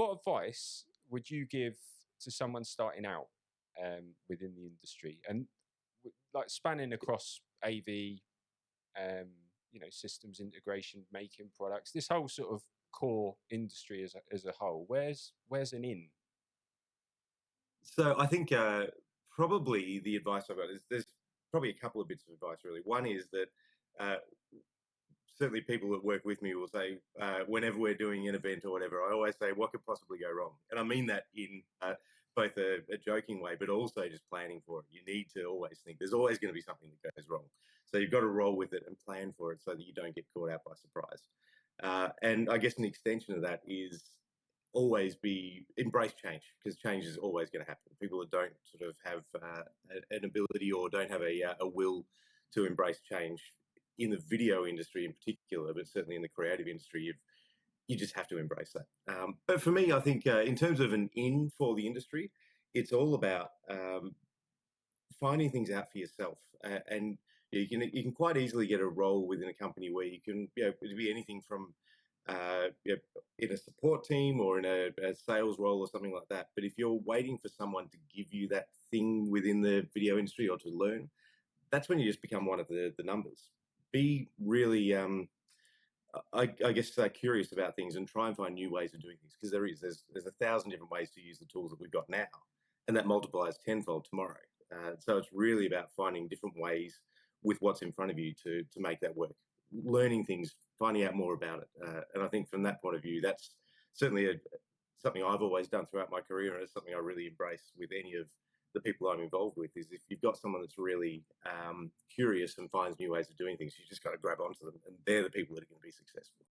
What advice would you give to someone starting out within the industry and like spanning across AV, systems integration, making products, this whole sort of core industry as a whole? Where's an in? So I think probably the advice I've got is there's probably a couple of bits of advice really. One is that uh, certainly people that work with me will say whenever we're doing an event or whatever, I always say what could possibly go wrong, and I mean that in both a joking way, but also just planning for it. You need to always think there's always going to be something that goes wrong, so you've got to roll with it and plan for it so that you don't get caught out by surprise. And I guess an extension of that is always be embrace change, because change is always going to happen. People that don't sort of have an ability or don't have a will to embrace change in the video industry in particular, but certainly in the creative industry, you just have to embrace that. But for me, I think in terms of an in for the industry, it's all about finding things out for yourself, and you can quite easily get a role within a company where you can, it'd be anything from in a support team or in a sales role or something like that. But if you're waiting for someone to give you that thing within the video industry or to learn, that's when you just become one of the numbers. Be really, I guess, curious about things and try and find new ways of doing things, because there's 1,000 different ways to use the tools that we've got now, and that multiplies tenfold tomorrow. So it's really about finding different ways with what's in front of you to make that work, learning things, finding out more about it. And I think from that point of view, that's certainly something I've always done throughout my career, and it's something I really embrace with any of the people I'm involved with. Is if you've got someone that's really curious and finds new ways of doing things, you just got to grab onto them, and they're the people that are going to be successful.